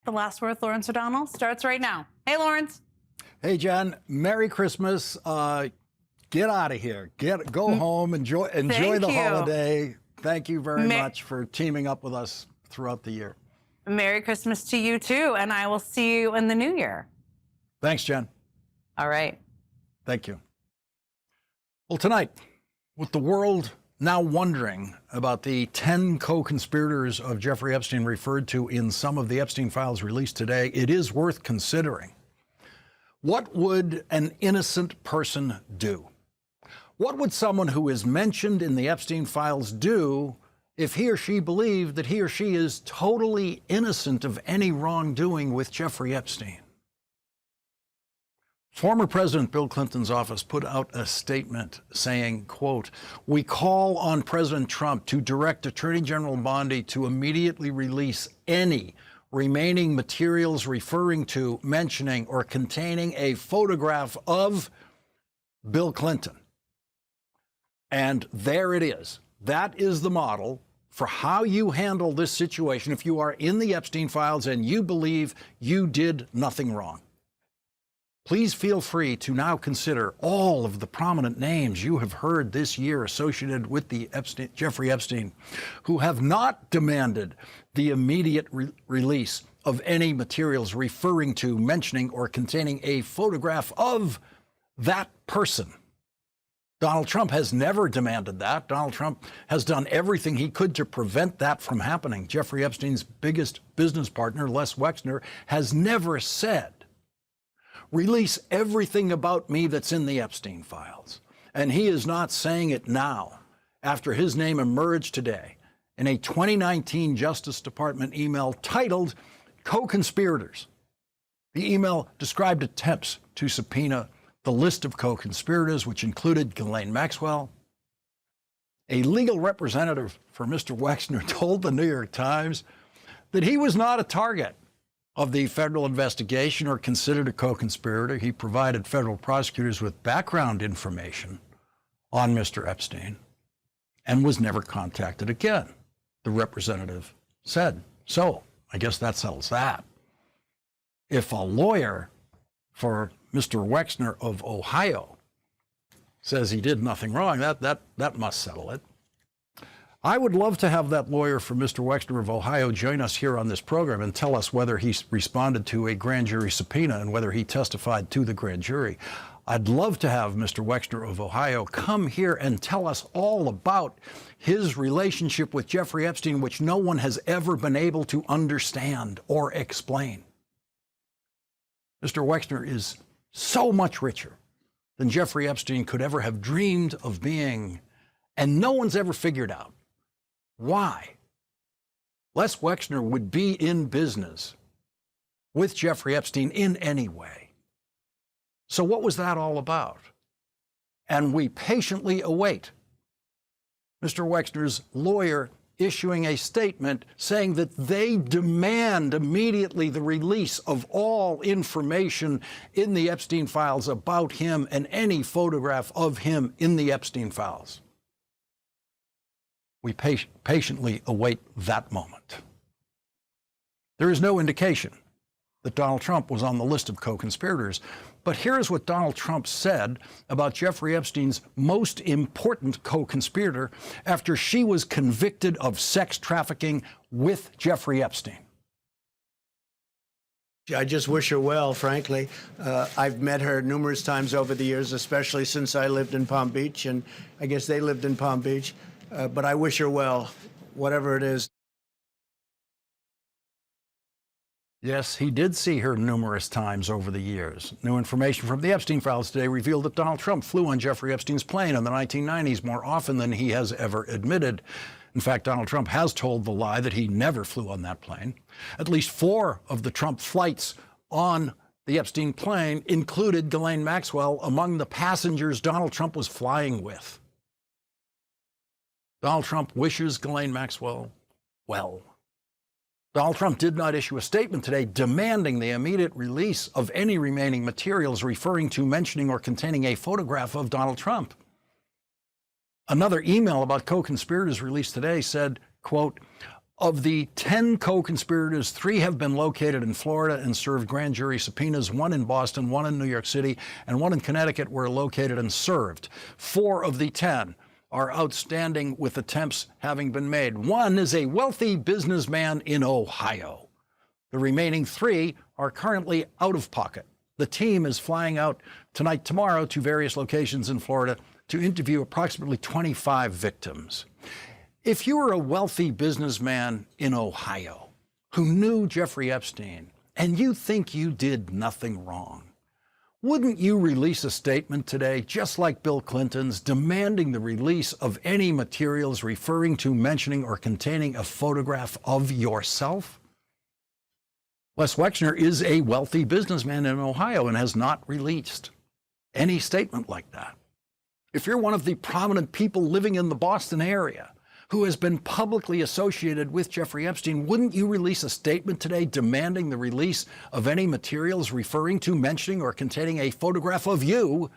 The Last Word with Lawrence O'Donnell starts right now. Hey, Lawrence. Hey, Jen. Merry Christmas. Get out of here. Go home. Enjoy the holiday. Thank you very much for teaming up with us throughout the year. Merry Christmas to you, too, and I will see you in the new year. Thanks, Jen. All right. Thank you. Well, tonight, with the world now wondering about the 10 co-conspirators of Jeffrey Epstein referred to in some of the Epstein files released today, it is worth considering. What would an innocent person do? What would someone who is mentioned in the Epstein files do if he or she believed that he or she is totally innocent of any wrongdoing with Jeffrey Epstein? Former President Bill Clinton's office put out a statement saying, quote, "We call on President Trump to direct Attorney General Bondi to immediately release any remaining materials referring to, mentioning, or containing a photograph of Bill Clinton." And there it is. That is the model for how you handle this situation if you are in the Epstein files and you believe you did nothing wrong. Please feel free to now consider all of the prominent names you have heard this year associated with the Jeffrey Epstein, who have not demanded the immediate release of any materials referring to, mentioning, or containing a photograph of that person. Donald Trump has never demanded that. Donald Trump has done everything he could to prevent that from happening. Jeffrey Epstein's biggest business partner, Les Wexner, has never said, "Release everything about me that's in the Epstein files." And he is not saying it now, after his name emerged today in a 2019 Justice Department email titled "Co-Conspirators." The email described attempts to subpoena the list of co-conspirators, which included Ghislaine Maxwell. A legal representative for Mr. Wexner told the New York Times that he was not a target of the federal investigation or considered a co-conspirator. He provided federal prosecutors with background information on Mr. Epstein and was never contacted again, the representative said. So I guess that settles that. If a lawyer for Mr. Wexner of Ohio says he did nothing wrong, that must settle it. I would love to have that lawyer for Mr. Wexner of Ohio join us here on this program and tell us whether he responded to a grand jury subpoena and whether he testified to the grand jury. I'd love to have Mr. Wexner of Ohio come here and tell us all about his relationship with Jeffrey Epstein, which no one has ever been able to understand or explain. Mr. Wexner is so much richer than Jeffrey Epstein could ever have dreamed of being, and no one's ever figured out why Les Wexner would be in business with Jeffrey Epstein in any way. So what was that all about? And we patiently await Mr. Wexner's lawyer issuing a statement saying that they demand immediately the release of all information in the Epstein files about him and any photograph of him in the Epstein files. We patiently await that moment. There is no indication that Donald Trump was on the list of co-conspirators, but here's what Donald Trump said about Jeffrey Epstein's most important co-conspirator after she was convicted of sex trafficking with Jeffrey Epstein. I just wish her well, frankly. I've met her numerous times over the years, especially since I lived in Palm Beach, and I guess they lived in Palm Beach. But I wish her well, whatever it is. Yes, he did see her numerous times over the years. New information from the Epstein files today revealed that Donald Trump flew on Jeffrey Epstein's plane in the 1990s more often than he has ever admitted. In fact, Donald Trump has told the lie that he never flew on that plane. At least 4 of the Trump flights on the Epstein plane included Ghislaine Maxwell among the passengers Donald Trump was flying with. Donald Trump wishes Ghislaine Maxwell well. Donald Trump did not issue a statement today demanding the immediate release of any remaining materials referring to, mentioning, or containing a photograph of Donald Trump. Another email about co-conspirators released today said, quote, Of the 10 co-conspirators, 3 have been located in Florida and served grand jury subpoenas. 1 in Boston, 1 in New York City, and 1 in Connecticut were located and served. 4 of the 10 are outstanding, with attempts having been made. 1 is a wealthy businessman in Ohio. The remaining 3 are currently out of pocket. The team is flying out tonight, tomorrow, to various locations in Florida to interview approximately 25 victims. If you were a wealthy businessman in Ohio who knew Jeffrey Epstein and you think you did nothing wrong, wouldn't you release a statement today, just like Bill Clinton's, demanding the release of any materials referring to, mentioning, or containing a photograph of yourself? Wes Wexner is a wealthy businessman in Ohio and has not released any statement like that. If you're one of the prominent people living in the Boston area who has been publicly associated with Jeffrey Epstein, wouldn't you release a statement today demanding the release of any materials referring to, mentioning, or containing a photograph of you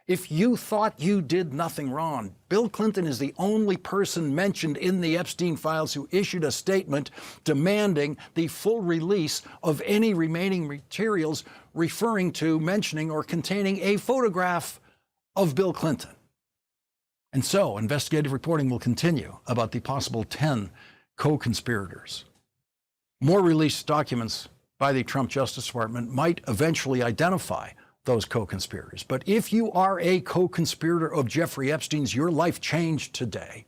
if you thought you did nothing wrong? Bill Clinton is the only person mentioned in the Epstein files who issued a statement demanding the full release of any remaining materials referring to, mentioning, or containing a photograph of Bill Clinton. And so investigative reporting will continue about the possible 10 co-conspirators. More released documents by the Trump Justice Department might eventually identify those co-conspirators. But if you are a co-conspirator of Jeffrey Epstein's, your life changed today.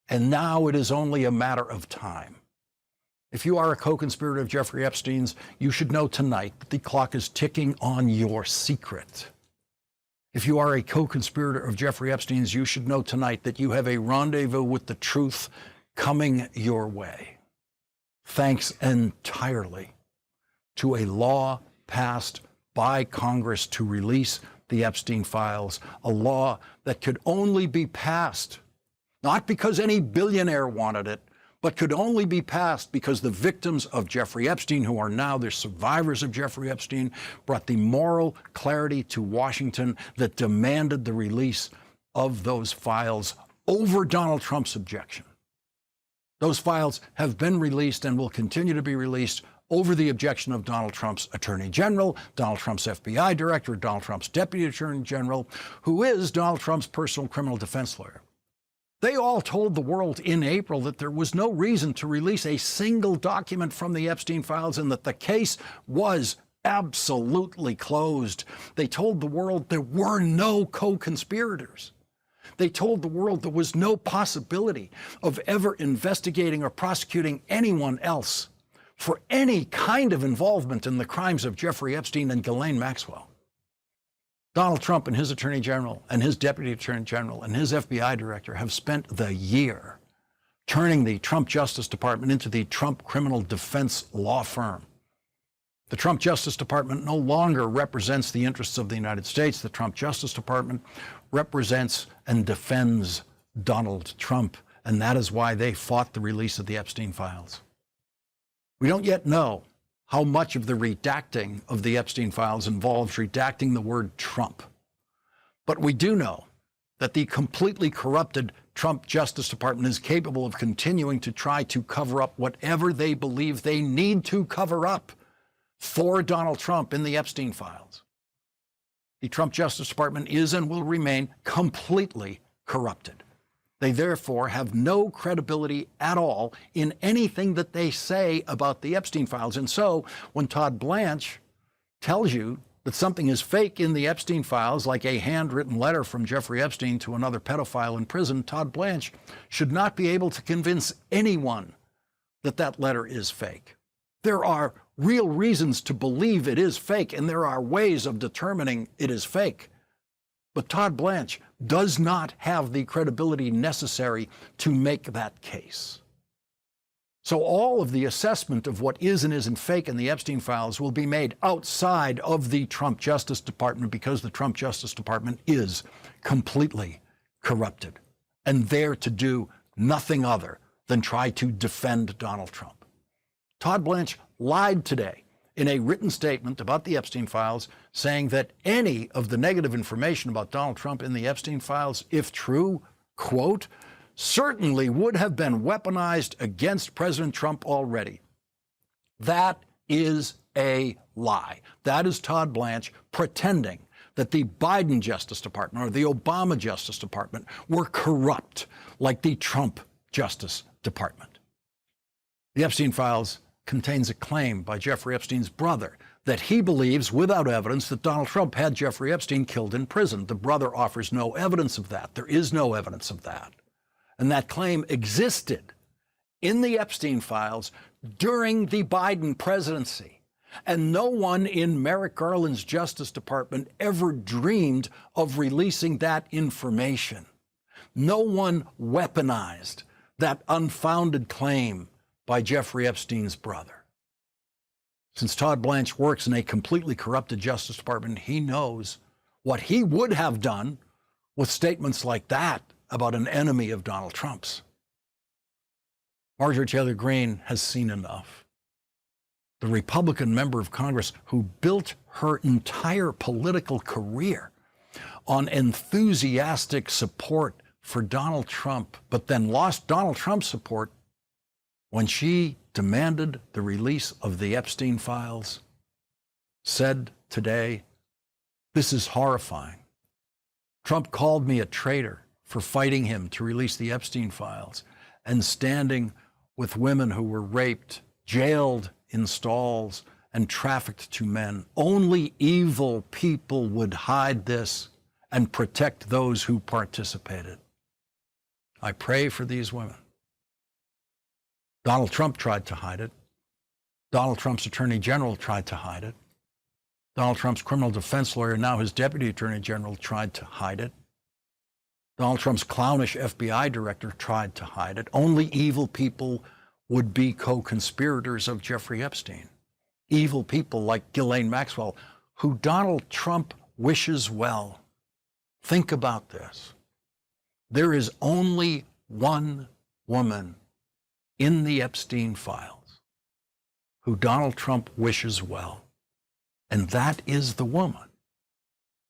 And now it is only a matter of time. If you are a co-conspirator of Jeffrey Epstein's, you should know tonight that the clock is ticking on your secret. If you are a co-conspirator of Jeffrey Epstein's, you should know tonight that you have a rendezvous with the truth coming your way. Thanks entirely to a law passed by Congress to release the Epstein files, a law that could only be passed, not because any billionaire wanted it, but could only be passed because the victims of Jeffrey Epstein, who are now the survivors of Jeffrey Epstein, brought the moral clarity to Washington that demanded the release of those files over Donald Trump's objection. Those files have been released and will continue to be released over the objection of Donald Trump's Attorney General, Donald Trump's FBI Director, Donald Trump's Deputy Attorney General, who is Donald Trump's personal criminal defense lawyer. They all told the world in April that there was no reason to release a single document from the Epstein files and that the case was absolutely closed. They told the world there were no co-conspirators. They told the world there was no possibility of ever investigating or prosecuting anyone else for any kind of involvement in the crimes of Jeffrey Epstein and Ghislaine Maxwell. Donald Trump and his Attorney General and his Deputy Attorney General and his FBI Director have spent the year turning the Trump Justice Department into the Trump Criminal Defense Law Firm. The Trump Justice Department no longer represents the interests of the United States. The Trump Justice Department represents and defends Donald Trump, and that is why they fought the release of the Epstein files. We don't yet know how much of the redacting of the Epstein files involves redacting the word Trump. But we do know that the completely corrupted Trump Justice Department is capable of continuing to try to cover up whatever they believe they need to cover up for Donald Trump in the Epstein files. The Trump Justice Department is and will remain completely corrupted. They therefore have no credibility at all in anything that they say about the Epstein files. And so when Todd Blanche tells you that something is fake in the Epstein files, like a handwritten letter from Jeffrey Epstein to another pedophile in prison, Todd Blanche should not be able to convince anyone that that letter is fake. There are real reasons to believe it is fake, and there are ways of determining it is fake. But Todd Blanche does not have the credibility necessary to make that case. So all of the assessment of what is and isn't fake in the Epstein files will be made outside of the Trump Justice Department, because the Trump Justice Department is completely corrupted and there to do nothing other than try to defend Donald Trump. Todd Blanche lied today in a written statement about the Epstein files, saying that any of the negative information about Donald Trump in the Epstein files, if true, quote, certainly would have been weaponized against President Trump already. That is a lie. That is Todd Blanche pretending that the Biden Justice Department or the Obama Justice Department were corrupt like the Trump Justice Department. The Epstein files contains a claim by Jeffrey Epstein's brother that he believes, without evidence, that Donald Trump had Jeffrey Epstein killed in prison. The brother offers no evidence of that. There is no evidence of that. And that claim existed in the Epstein files during the Biden presidency. And no one in Merrick Garland's Justice Department ever dreamed of releasing that information. No one weaponized that unfounded claim by Jeffrey Epstein's brother. Since Todd Blanche works in a completely corrupted Justice Department, he knows what he would have done with statements like that about an enemy of Donald Trump's. Marjorie Taylor Greene has seen enough. The Republican member of Congress who built her entire political career on enthusiastic support for Donald Trump, but then lost Donald Trump's support when she demanded the release of the Epstein files, said today, "This is horrifying. Trump called me a traitor for fighting him to release the Epstein files and standing with women who were raped, jailed in stalls, and trafficked to men. Only evil people would hide this and protect those who participated. I pray for these women." Donald Trump tried to hide it. Donald Trump's attorney general tried to hide it. Donald Trump's criminal defense lawyer, now his deputy attorney general, tried to hide it. Donald Trump's clownish FBI director tried to hide it. Only evil people would be co-conspirators of Jeffrey Epstein. Evil people like Ghislaine Maxwell, who Donald Trump wishes well. Think about this. There is only one woman in the Epstein files who Donald Trump wishes well, and that is the woman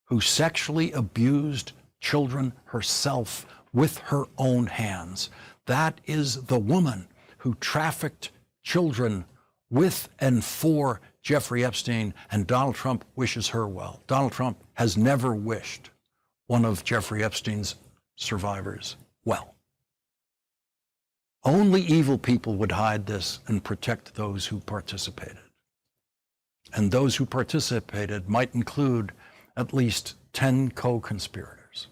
who sexually abused children herself with her own hands. That is the woman who trafficked children with and for Jeffrey Epstein, and Donald Trump wishes her well. Donald Trump has never wished one of Jeffrey Epstein's survivors well. Only evil people would hide this and protect those who participated. And those who participated might include at least 10 co-conspirators.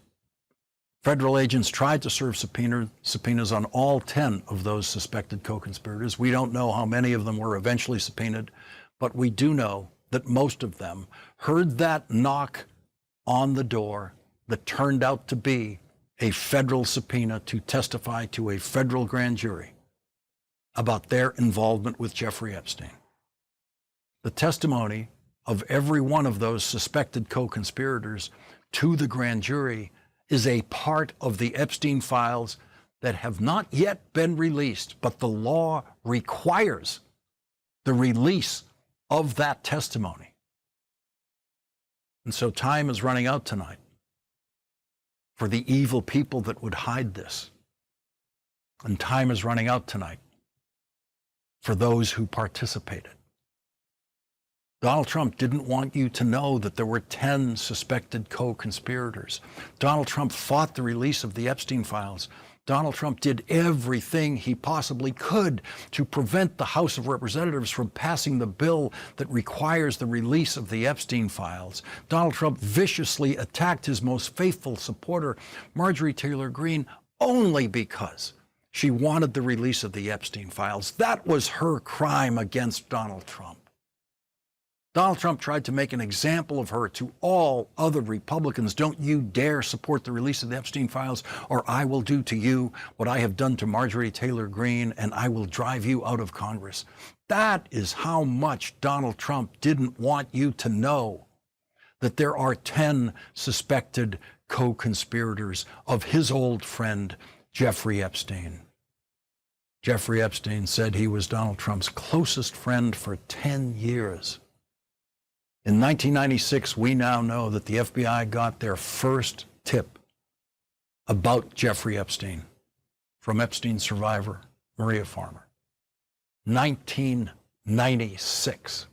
Federal agents tried to serve subpoenas on all 10 of those suspected co-conspirators. We don't know how many of them were eventually subpoenaed, but we do know that most of them heard that knock on the door that turned out to be a federal subpoena to testify to a federal grand jury about their involvement with Jeffrey Epstein. The testimony of every one of those suspected co-conspirators to the grand jury is a part of the Epstein files that have not yet been released, but the law requires the release of that testimony. And so time is running out tonight for the evil people that would hide this. And time is running out tonight for those who participated. Donald Trump didn't want you to know that there were 10 suspected co-conspirators. Donald Trump fought the release of the Epstein files. Donald Trump did everything he possibly could to prevent the House of Representatives from passing the bill that requires the release of the Epstein files. Donald Trump viciously attacked his most faithful supporter, Marjorie Taylor Greene, only because she wanted the release of the Epstein files. That was her crime against Donald Trump. Donald Trump tried to make an example of her to all other Republicans. Don't you dare support the release of the Epstein files, or I will do to you what I have done to Marjorie Taylor Greene, and I will drive you out of Congress. That is how much Donald Trump didn't want you to know that there are 10 suspected co-conspirators of his old friend, Jeffrey Epstein. Jeffrey Epstein said he was Donald Trump's closest friend for 10 years. In 1996, we now know that the FBI got their first tip about Jeffrey Epstein from Epstein survivor Maria Farmer. 1996.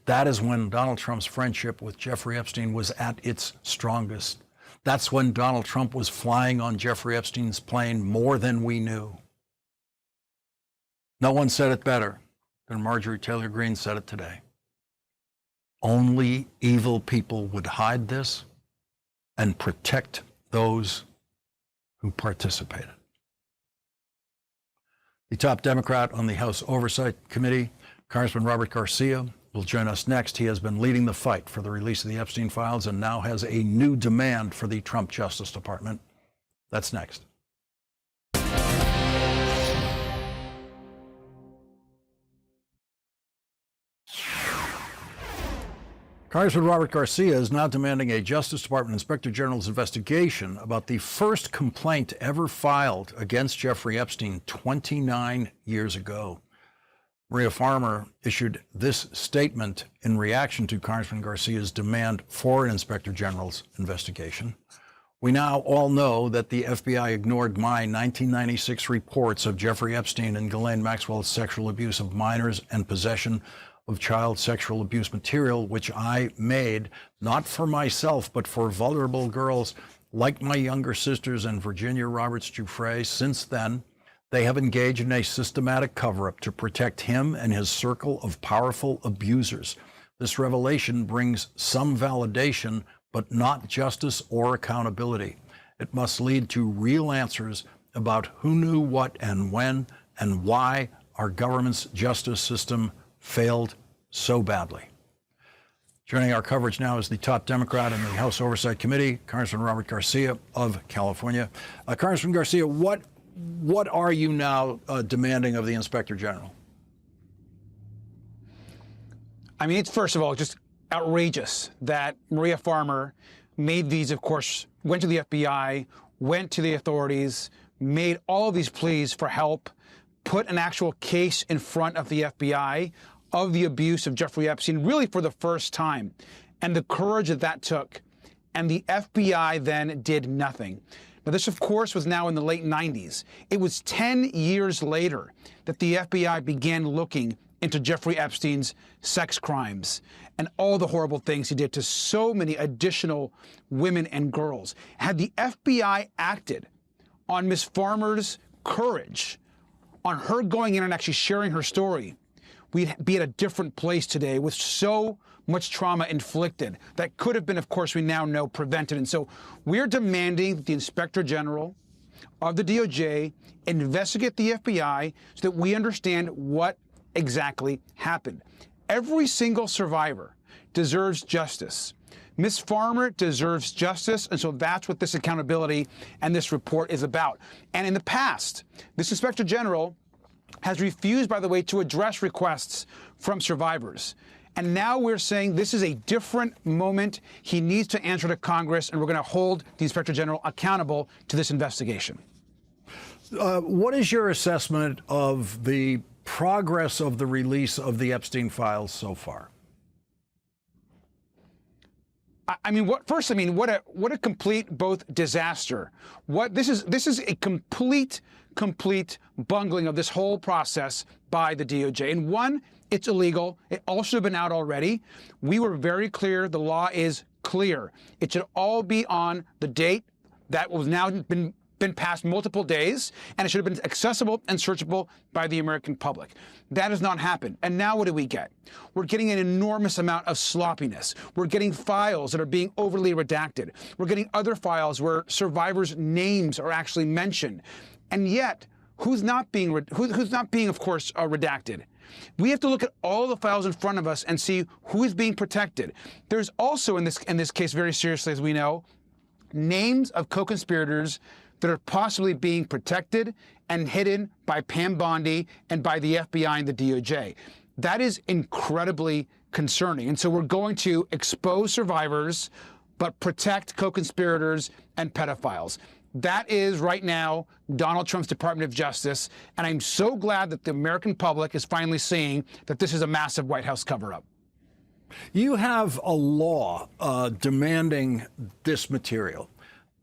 That is when Donald Trump's friendship with Jeffrey Epstein was at its strongest. That's when Donald Trump was flying on Jeffrey Epstein's plane more than we knew. No one said it better than Marjorie Taylor Greene said it today. Only evil people would hide this and protect those who participated. The top Democrat on the House Oversight Committee, Congressman Robert Garcia, will join us next. He has been leading the fight for the release of the Epstein files and now has a new demand for the Trump Justice Department. That's next. Congressman Robert Garcia is now demanding a Justice Department Inspector General's investigation about the first complaint ever filed against Jeffrey Epstein 29 years ago. Maria Farmer issued this statement in reaction to Congressman Garcia's demand for an Inspector General's investigation. We now all know that the FBI ignored my 1996 reports of Jeffrey Epstein and Ghislaine Maxwell's sexual abuse of minors and possession of child sexual abuse material, which I made not for myself, but for vulnerable girls like my younger sisters and Virginia Roberts Giuffre. Since then, they have engaged in a systematic cover-up to protect him and his circle of powerful abusers. This revelation brings some validation, but not justice or accountability. It must lead to real answers about who knew what and when and why our government's justice system failed so badly. Joining our coverage now is the top Democrat in the House Oversight Committee, Congressman Robert Garcia of California. Congressman Garcia, what are you now demanding of the Inspector General? I mean, it's first of all just outrageous that Maria Farmer made these, of course, went to the FBI, went to the authorities, made all of these pleas for help, put an actual case in front of the FBI of the abuse of Jeffrey Epstein, really for the first time, and the courage that that took. And the FBI then did nothing. Now, this, of course, was now in the late 90s. It was 10 years later that the FBI began looking into Jeffrey Epstein's sex crimes and all the horrible things he did to so many additional women and girls. Had the FBI acted on Ms. Farmer's courage, on her going in and actually sharing her story, we'd be at a different place today with so much trauma inflicted that could have been, of course, we now know, prevented. And so we're demanding that the Inspector General of the DOJ investigate the FBI so that we understand what exactly happened. Every single survivor deserves justice. Ms. Farmer deserves justice, and so that's what this accountability and this report is about. And in the past, this Inspector General has refused, by the way, to address requests from survivors. And now we're saying this is a different moment. He needs to answer to Congress, and we're going to hold the Inspector General accountable to this investigation. What is your assessment of the progress of the release of the Epstein files so far? I mean, what a complete both disaster. This is a complete bungling of this whole process by the DOJ. And one, it's illegal. It all should have been out already. We were very clear. The law is clear. It should all be on the date that was now been passed multiple days, and it should have been accessible and searchable by the American public. That has not happened. And now what do we get? We're getting an enormous amount of sloppiness. We're getting files that are being overly redacted. We're getting other files where survivors' names are actually mentioned. And yet, who's not being, of course, redacted? We have to look at all the files in front of us and see who is being protected. There's also, in this case, very seriously, as we know, names of co-conspirators that are possibly being protected and hidden by Pam Bondi and by the FBI and the DOJ. That is incredibly concerning. And so we're going to expose survivors, but protect co-conspirators and pedophiles. That is right now Donald Trump's Department of Justice. And I'm so glad that the American public is finally seeing that this is a massive White House cover-up. You have a law demanding this material.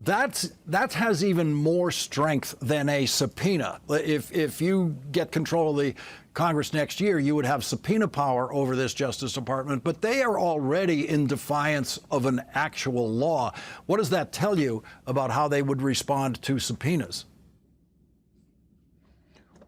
that has even more strength than a subpoena. If you get control of the Congress next year, you would have subpoena power over this Justice Department, but they are already in defiance of an actual law. What does that tell you about how they would respond to subpoenas?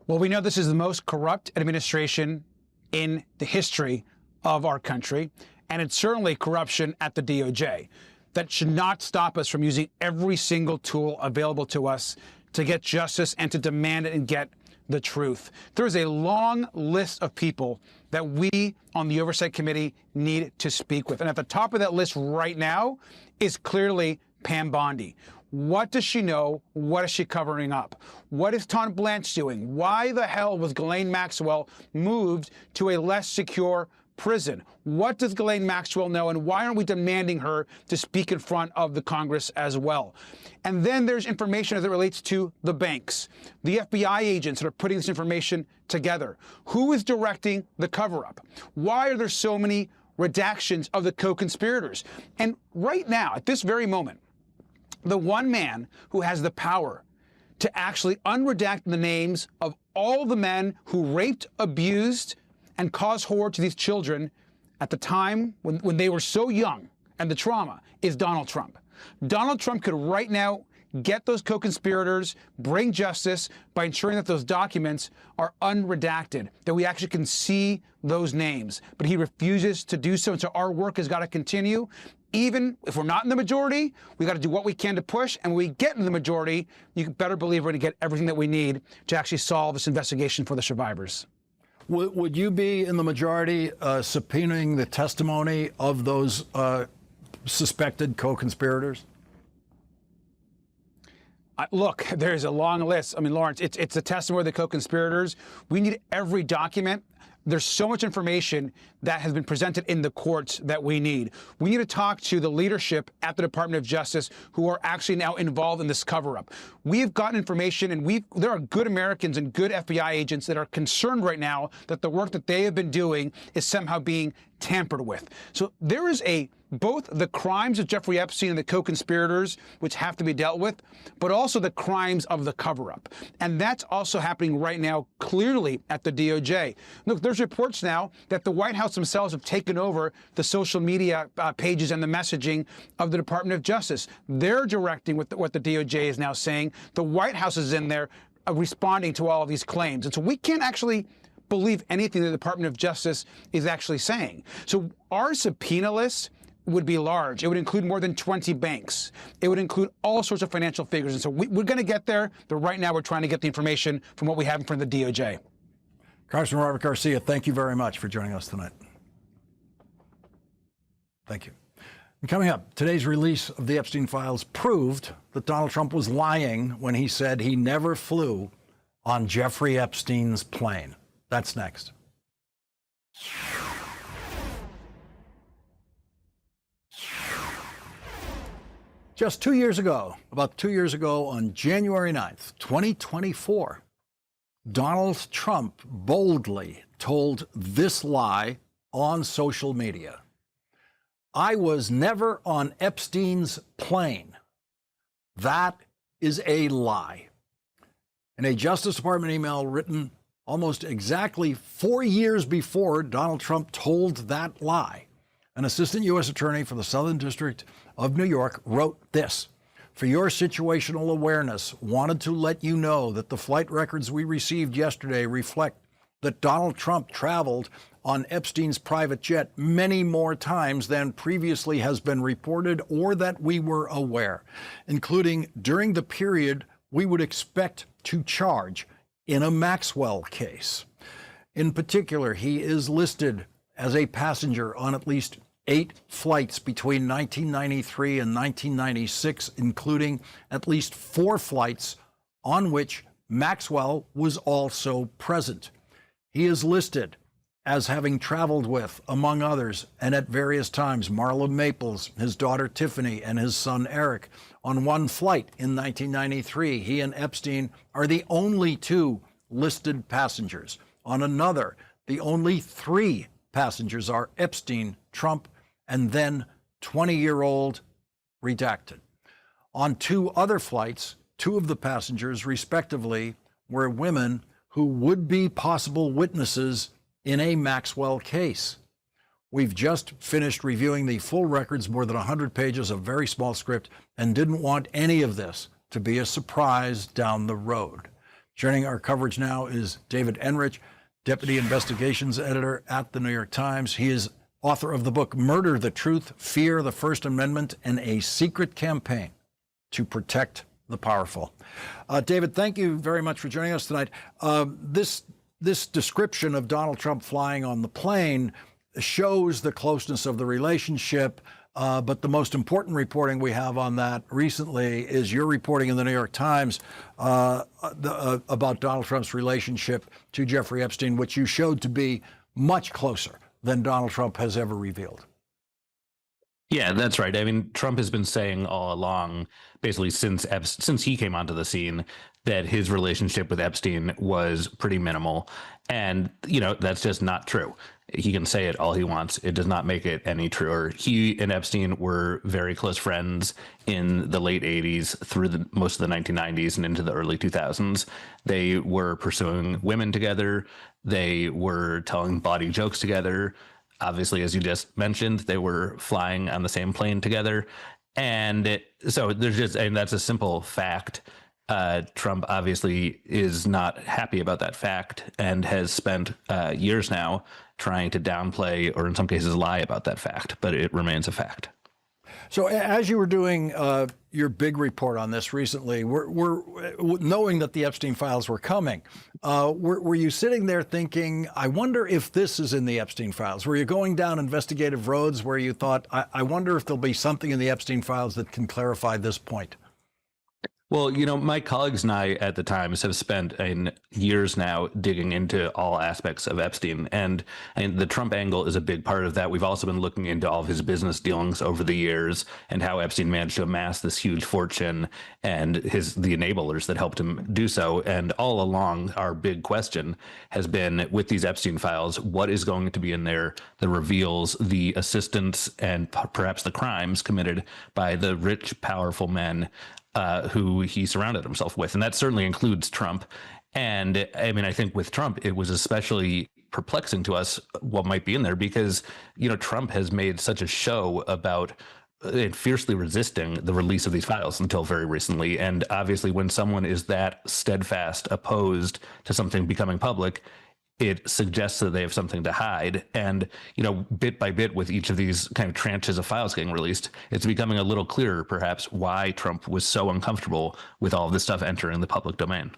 Well, we know this is the most corrupt administration in the history of our country, and it's certainly corruption at the DOJ. That should not stop us from using every single tool available to us to get justice and to demand it and get the truth. There is a long list of people that we on the Oversight Committee need to speak with. And at the top of that list right now is clearly Pam Bondi. What does she know? What is she covering up? What is Tom Blanche doing? Why the hell was Ghislaine Maxwell moved to a less secure prison? What does Ghislaine Maxwell know, and why aren't we demanding her to speak in front of the Congress as well? And then there's information as it relates to the banks, the FBI agents that are putting this information together. Who is directing the cover-up? Why are there so many redactions of the co-conspirators? And right now, at this very moment, the one man who has the power to actually unredact the names of all the men who raped, abused, and caused horror to these children at the time when they were so young, and the trauma, is Donald Trump. Donald Trump could right now get those co-conspirators, bring justice by ensuring that those documents are unredacted, that we actually can see those names. But he refuses to do so, and so our work has got to continue. Even if we're not in the majority, we got to do what we can to push. And when we get in the majority, you can better believe we're going to get everything that we need to actually solve this investigation for the survivors. Would you be in the majority subpoenaing the testimony of those suspected co-conspirators? Look, there's a long list. I mean, Lawrence, it's the testimony of the co-conspirators. We need every document. There's so much information that has been presented in the courts that we need. We need to talk to the leadership at the Department of Justice who are actually now involved in this cover-up. We've gotten information, and there are good Americans and good FBI agents that are concerned right now that the work that they have been doing is somehow being tampered with. So there is both the crimes of Jeffrey Epstein and the co-conspirators, which have to be dealt with, but also the crimes of the cover-up. And that's also happening right now clearly at the DOJ. Look, there's reports now that the White House themselves have taken over the social media pages and the messaging of the Department of Justice. They're directing what the DOJ is now saying. The White House is in there responding to all of these claims. And so we can't actually believe anything the Department of Justice is actually saying. So our subpoena list would be large. It would include more than 20 banks. It would include all sorts of financial figures. And so we're going to get there, but right now we're trying to get the information from what we have in front of the DOJ. Congressman Robert Garcia, thank you very much for joining us tonight. Thank you. And coming up, today's release of the Epstein files proved that Donald Trump was lying when he said he never flew on Jeffrey Epstein's plane. That's next. Just 2 years ago, about 2 years ago, on January 9th, 2024, Donald Trump boldly told this lie on social media. I was never on Epstein's plane. That is a lie. In a Justice Department email written almost exactly 4 years before Donald Trump told that lie, an assistant U.S. attorney for the Southern District of New York wrote this: for your situational awareness, wanted to let you know that the flight records we received yesterday reflect that Donald Trump traveled on Epstein's private jet many more times than previously has been reported or that we were aware, including during the period we would expect to charge in a Maxwell case. In particular, he is listed as a passenger on at least 8 flights between 1993 and 1996, including at least 4 flights on which Maxwell was also present. He is listed as having traveled with, among others, and at various times, Marla Maples, his daughter Tiffany, and his son Eric. On one flight in 1993, he and Epstein are the only 2 listed passengers. On another, the only 3 passengers are Epstein, Trump, and then 20-year-old redacted. On 2 other flights, 2 of the passengers, respectively, were women who would be possible witnesses in a Maxwell case. We've just finished reviewing the full records, more than 100 pages of very small script, and didn't want any of this to be a surprise down the road. Joining our coverage now is David Enrich, Deputy Investigations Editor at the New York Times. He is author of the book Murder, the Truth, Fear, the First Amendment, and a Secret Campaign to Protect the Powerful. David, thank you very much for joining us tonight. This description of Donald Trump flying on the plane shows the closeness of the relationship, but the most important reporting we have on that recently is your reporting in the New York Times about Donald Trump's relationship to Jeffrey Epstein, which you showed to be much closer than Donald Trump has ever revealed. Yeah, that's right. I mean, Trump has been saying all along, basically since he came onto the scene, that his relationship with Epstein was pretty minimal. And, that's just not true. He can say it all he wants. It does not make it any truer. He and Epstein were very close friends in the late 80s through most of the 1990s and into the early 2000s. They were pursuing women together. They were telling bawdy jokes together. Obviously, as you just mentioned, they were flying on the same plane together. And that's a simple fact. Trump obviously is not happy about that fact and has spent years now trying to downplay or in some cases lie about that fact, but it remains a fact. So as you were doing your big report on this recently, we're knowing that the Epstein files were coming, were you sitting there thinking, I wonder if this is in the Epstein files? Were you going down investigative roads where you thought, I wonder if there'll be something in the Epstein files that can clarify this point? Well, my colleagues and I at the Times have spent years now digging into all aspects of Epstein, and the Trump angle is a big part of that. We've also been looking into all of his business dealings over the years and how Epstein managed to amass this huge fortune and the enablers that helped him do so. And all along, our big question has been, with these Epstein files, what is going to be in there that reveals the assistance and perhaps the crimes committed by the rich, powerful men who he surrounded himself with. And that certainly includes Trump. And I mean, I think with Trump, it was especially perplexing to us what might be in there because, Trump has made such a show about fiercely resisting the release of these files until very recently. And obviously, when someone is that steadfast opposed to something becoming public, it suggests that they have something to hide. And, bit by bit with each of these kind of tranches of files getting released, it's becoming a little clearer, perhaps, why Trump was so uncomfortable with all of this stuff entering the public domain.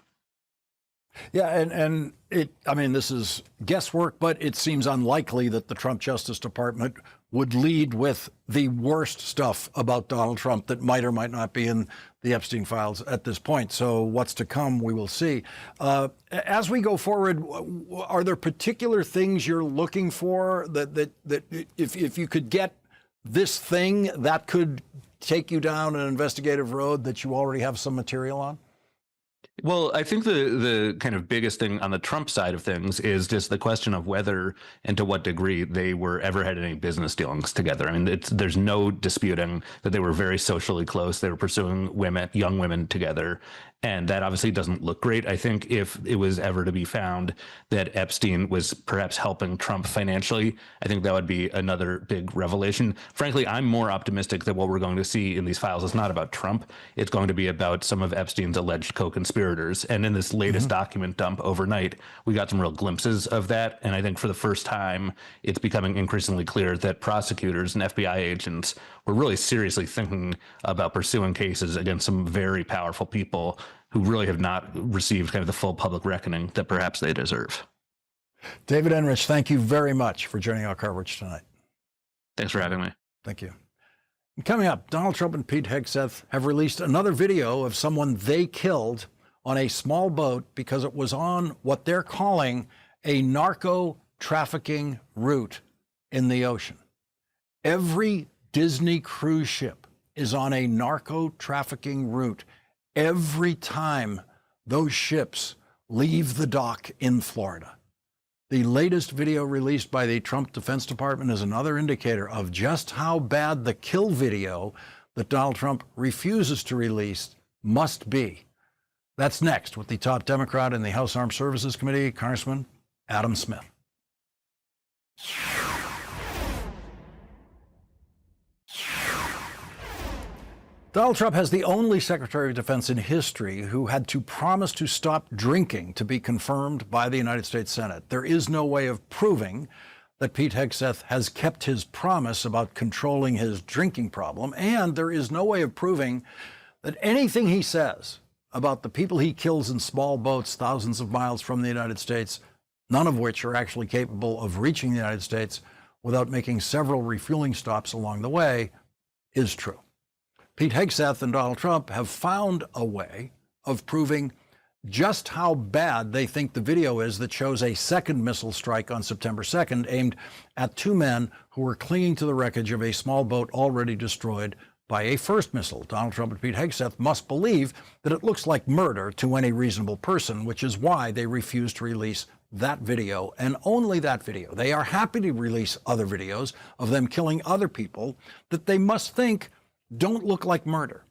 Yeah, and this is guesswork, but it seems unlikely that the Trump Justice Department would lead with the worst stuff about Donald Trump that might or might not be in the Epstein files at this point. So what's to come, we will see. As we go forward, are there particular things you're looking for that if you could get this thing that could take you down an investigative road that you already have some material on? Well, I think the kind of biggest thing on the Trump side of things is just the question of whether and to what degree they were ever had any business dealings together. I mean, there's no disputing that they were very socially close. They were pursuing young women together. And that obviously doesn't look great. I think if it was ever to be found that Epstein was perhaps helping Trump financially, I think that would be another big revelation. Frankly, I'm more optimistic that what we're going to see in these files is not about Trump. It's going to be about some of Epstein's alleged co-conspirators. And in this latest document dump overnight, we got some real glimpses of that. And I think for the first time, it's becoming increasingly clear that prosecutors and FBI agents were really seriously thinking about pursuing cases against some very powerful people who really have not received kind of the full public reckoning that perhaps they deserve. David Enrich, thank you very much for joining our coverage tonight. Thanks for having me. Thank you. And coming up, Donald Trump and Pete Hegseth have released another video of someone they killed on a small boat because it was on what they're calling a narco trafficking route in the ocean. Every Disney cruise ship is on a narco trafficking route every time those ships leave the dock in Florida. The latest video released by the Trump Defense Department is another indicator of just how bad the kill video that Donald Trump refuses to release must be. That's next with the top Democrat in the House Armed Services Committee, Congressman Adam Smith. Donald Trump has the only Secretary of Defense in history who had to promise to stop drinking to be confirmed by the United States Senate. There is no way of proving that Pete Hegseth has kept his promise about controlling his drinking problem, and there is no way of proving that anything he says about the people he kills in small boats thousands of miles from the United States, none of which are actually capable of reaching the United States without making several refueling stops along the way, is true. Pete Hegseth and Donald Trump have found a way of proving just how bad they think the video is that shows a second missile strike on September 2nd aimed at two men who were clinging to the wreckage of a small boat already destroyed by a first missile. Donald Trump and Pete Hegseth must believe that it looks like murder to any reasonable person, which is why they refuse to release that video and only that video. They are happy to release other videos of them killing other people that they must think don't look like murder.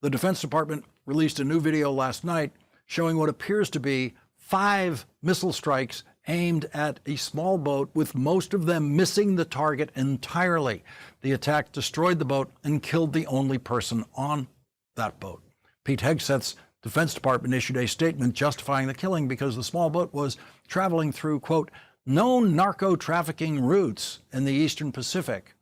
The Defense Department released a new video last night showing what appears to be 5 missile strikes aimed at a small boat, with most of them missing the target entirely. The attack destroyed the boat and killed the only person on that boat. Pete Hegseth's Defense Department issued a statement justifying the killing because the small boat was traveling through, quote, known narco-trafficking routes in the Eastern Pacific.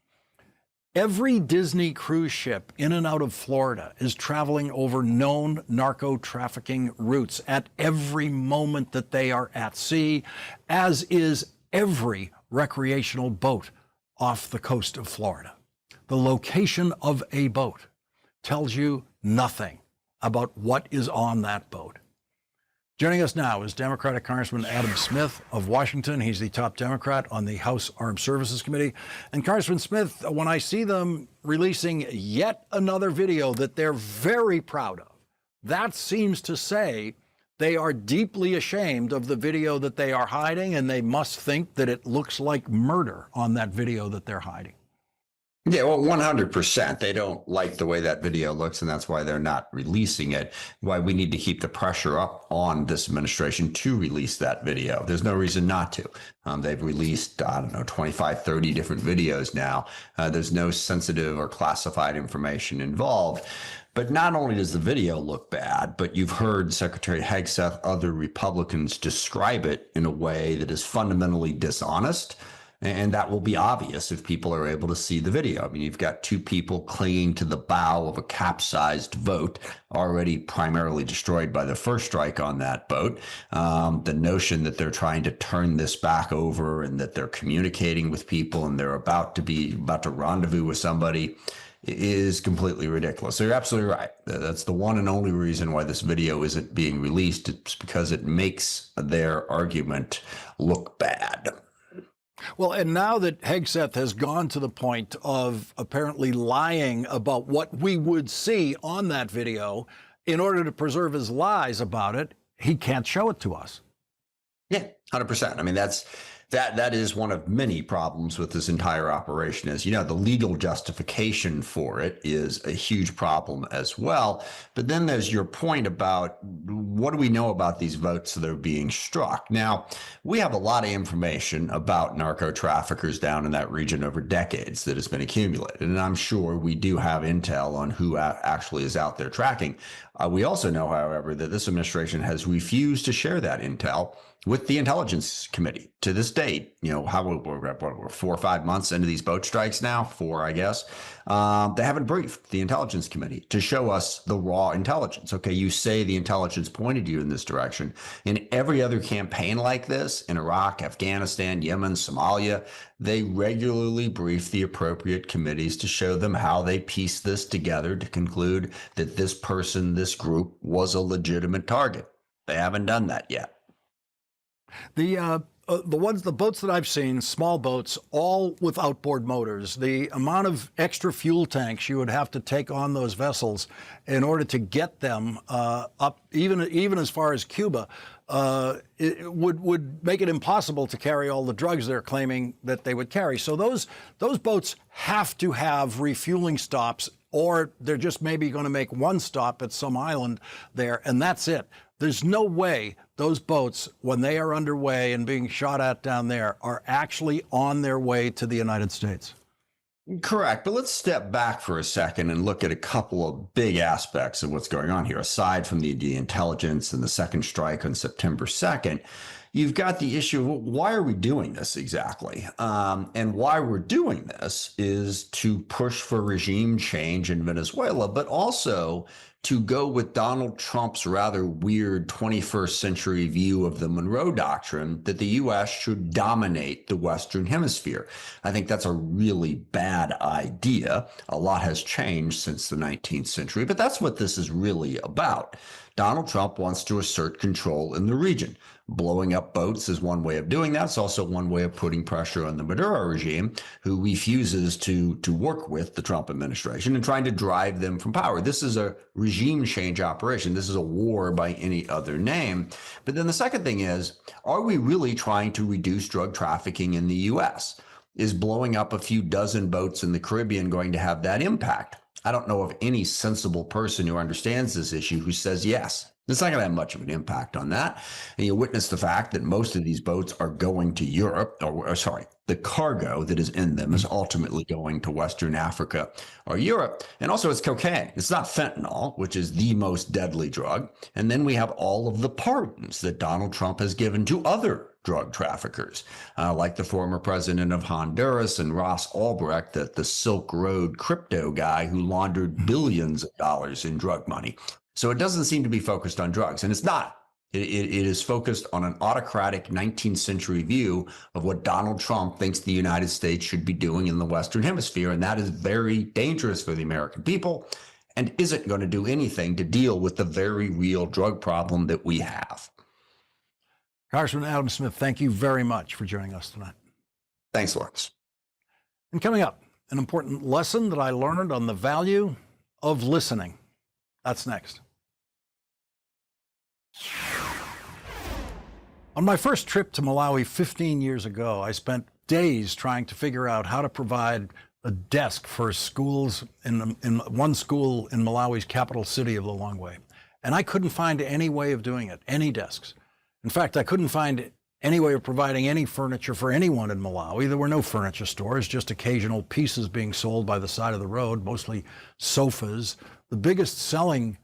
Every Disney cruise ship in and out of Florida is traveling over known narco-trafficking routes at every moment that they are at sea, as is every recreational boat off the coast of Florida. The location of a boat tells you nothing about what is on that boat. Joining us now is Democratic Congressman Adam Smith of Washington. He's the top Democrat on the House Armed Services Committee. And Congressman Smith, when I see them releasing yet another video that they're very proud of, that seems to say they are deeply ashamed of the video that they are hiding, and they must think that it looks like murder on that video that they're hiding. Yeah, well, 100%. They don't like the way that video looks, and that's why they're not releasing it. Why we need to keep the pressure up on this administration to release that video. There's no reason not to. They've released, 25, 30 different videos now. There's no sensitive or classified information involved. But not only does the video look bad, but you've heard Secretary Hegseth, other Republicans describe it in a way that is fundamentally dishonest. And that will be obvious if people are able to see the video. I mean, you've got two people clinging to the bow of a capsized boat, already primarily destroyed by the first strike on that boat. The notion that they're trying to turn this back over and that they're communicating with people and they're about to rendezvous with somebody is completely ridiculous. So you're absolutely right. That's the one and only reason why this video isn't being released. It's because it makes their argument look bad. Well, and now that Hegseth has gone to the point of apparently lying about what we would see on that video in order to preserve his lies about it, he can't show it to us. Yeah, 100%. I mean, that is one of many problems with this entire operation. Is, the legal justification for it is a huge problem as well. But then there's your point about what do we know about these votes that are being struck? Now, we have a lot of information about narco traffickers down in that region over decades that has been accumulated. And I'm sure we do have intel on who actually is out there tracking. We also know, however, that this administration has refused to share that intel with the Intelligence Committee to this date. We're 4 or 5 months into these boat strikes now, 4, I guess. They haven't briefed the Intelligence Committee to show us the raw intelligence. Okay, you say the intelligence pointed you in this direction. In every other campaign like this, in Iraq, Afghanistan, Yemen, Somalia, they regularly brief the appropriate committees to show them how they piece this together to conclude that this person, this group, was a legitimate target. They haven't done that yet. The boats that I've seen, small boats, all with outboard motors, the amount of extra fuel tanks you would have to take on those vessels in order to get them up, even as far as Cuba, it would make it impossible to carry all the drugs they're claiming that they would carry. So those boats have to have refueling stops or they're just maybe going to make one stop at some island there, and that's it. There's no way those boats, when they are underway and being shot at down there, are actually on their way to the United States. Correct. But let's step back for a second and look at a couple of big aspects of what's going on here. Aside from the intelligence and the second strike on September 2nd, you've got the issue of why are we doing this exactly? And why we're doing this is to push for regime change in Venezuela, but also to go with Donald Trump's rather weird 21st century view of the Monroe Doctrine that the U.S. should dominate the Western Hemisphere. I think that's a really bad idea. A lot has changed since the 19th century, but that's what this is really about. Donald Trump wants to assert control in the region. Blowing up boats is one way of doing that. It's also one way of putting pressure on the Maduro regime, who refuses to work with the Trump administration and trying to drive them from power. This is a regime change operation. This is a war by any other name. But then the second thing is, are we really trying to reduce drug trafficking in the U.S.? Is blowing up a few dozen boats in the Caribbean going to have that impact? I don't know of any sensible person who understands this issue who says yes. It's not going to have much of an impact on that. And you witness the fact that most of these boats are going to Europe, or sorry, the cargo that is in them is ultimately going to Western Africa or Europe. And also it's cocaine. It's not fentanyl, which is the most deadly drug. And then we have all of the pardons that Donald Trump has given to other drug traffickers, like the former president of Honduras and Ross Ulbricht, the Silk Road crypto guy who laundered billions of dollars in drug money. So it doesn't seem to be focused on drugs, and it's not. It is focused on an autocratic 19th century view of what Donald Trump thinks the United States should be doing in the Western Hemisphere, and that is very dangerous for the American people and isn't going to do anything to deal with the very real drug problem that we have. Congressman Adam Smith, thank you very much for joining us tonight. Thanks, Lawrence. And coming up, an important lesson that I learned on the value of listening. That's next. On my first trip to Malawi 15 years ago, I spent days trying to figure out how to provide a desk for schools in one school in Malawi's capital city of Lilongwe. And I couldn't find any way of doing it, any desks. In fact, I couldn't find any way of providing any furniture for anyone in Malawi. There were no furniture stores, just occasional pieces being sold by the side of the road, mostly sofas. The biggest selling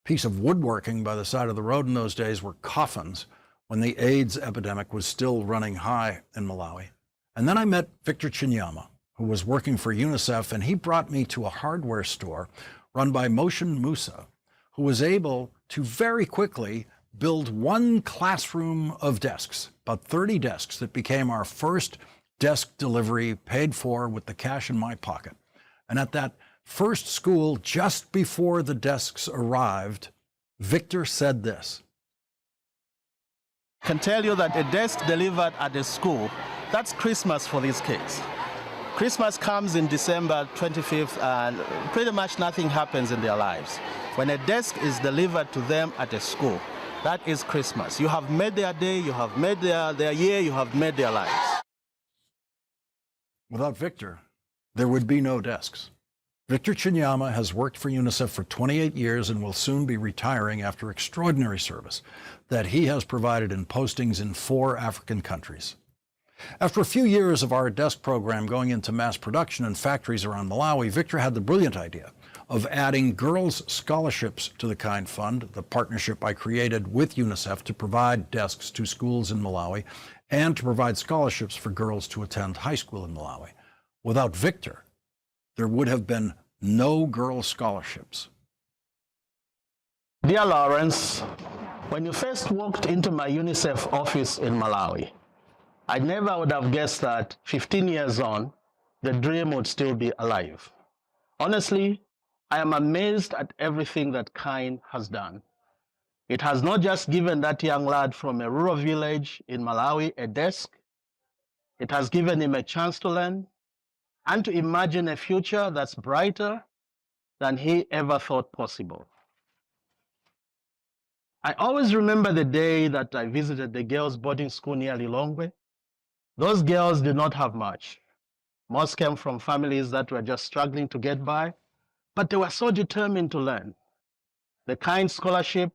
piece of woodworking by the side of the road in those days were coffins, when the AIDS epidemic was still running high in Malawi. And then I met Victor Chinyama, who was working for UNICEF, and he brought me to a hardware store run by Motion Musa, who was able to very quickly build one classroom of desks, about 30 desks that became our first desk delivery, paid for with the cash in my pocket. And at that first school, just before the desks arrived, Victor said this. I can tell you that a desk delivered at a school, that's Christmas for these kids. Christmas comes in December 25th and pretty much nothing happens in their lives. When a desk is delivered to them at a school, that is Christmas. You have made their day, you have made their year, you have made their lives. Without Victor, there would be no desks. Victor Chinyama has worked for UNICEF for 28 years and will soon be retiring after extraordinary service that he has provided in postings in 4 African countries. After a few years of our desk program going into mass production in factories around Malawi, Victor had the brilliant idea of adding girls' scholarships to the Kind Fund, the partnership I created with UNICEF to provide desks to schools in Malawi and to provide scholarships for girls to attend high school in Malawi. Without Victor, there would have been no girls' scholarships. Dear Lawrence, when you first walked into my UNICEF office in Malawi, I never would have guessed that 15 years on, the dream would still be alive. Honestly, I am amazed at everything that Kind has done. It has not just given that young lad from a rural village in Malawi a desk, it has given him a chance to learn and to imagine a future that's brighter than he ever thought possible. I always remember the day that I visited the girls' boarding school near Lilongwe. Those girls did not have much. Most came from families that were just struggling to get by. but they were so determined to learn. The Kind Scholarship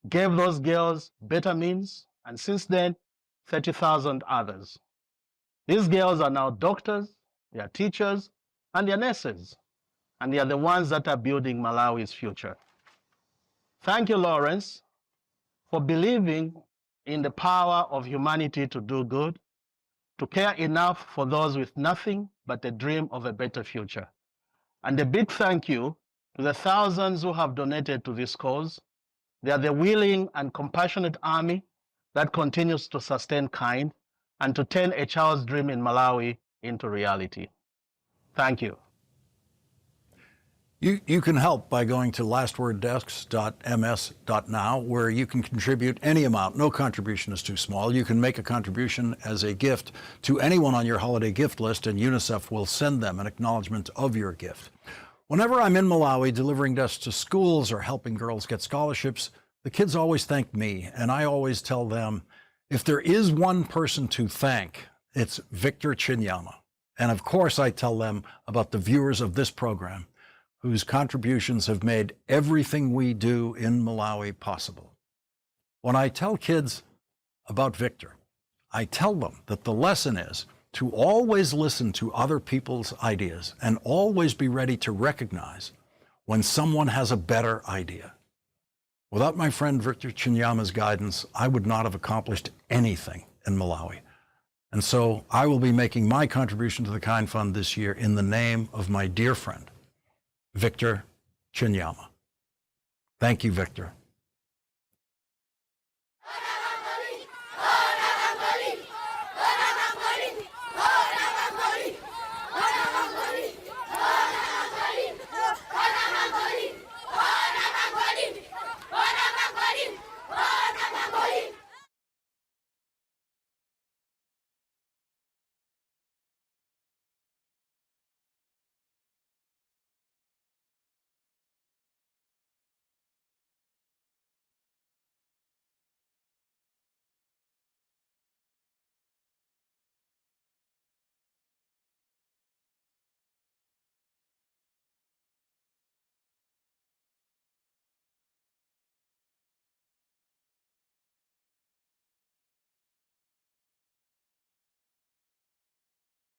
gave those girls better means, and since then, 30,000 others. These girls are now doctors, they are teachers, and they are nurses, and they are the ones that are building Malawi's future. Thank you, Lawrence, for believing in the power of humanity to do good, to care enough for those with nothing but a dream of a better future. And a big thank you to the thousands who have donated to this cause. They are the willing and compassionate army that continues to sustain Kind and to turn a child's dream in Malawi into reality. Thank you. You can help by going to lastworddesks.ms.now, where you can contribute any amount. No contribution is too small. You can make a contribution as a gift to anyone on your holiday gift list, and UNICEF will send them an acknowledgement of your gift. Whenever I'm in Malawi delivering desks to schools or helping girls get scholarships, the kids always thank me, and I always tell them, if there is one person to thank, it's Victor Chinyama. And of course, I tell them about the viewers of this program, whose contributions have made everything we do in Malawi possible. When I tell kids about Victor, I tell them that the lesson is to always listen to other people's ideas and always be ready to recognize when someone has a better idea. Without my friend Victor Chinyama's guidance, I would not have accomplished anything in Malawi. And so I will be making my contribution to the Kind Fund this year in the name of my dear friend, Victor Chinyama. Thank you, Victor.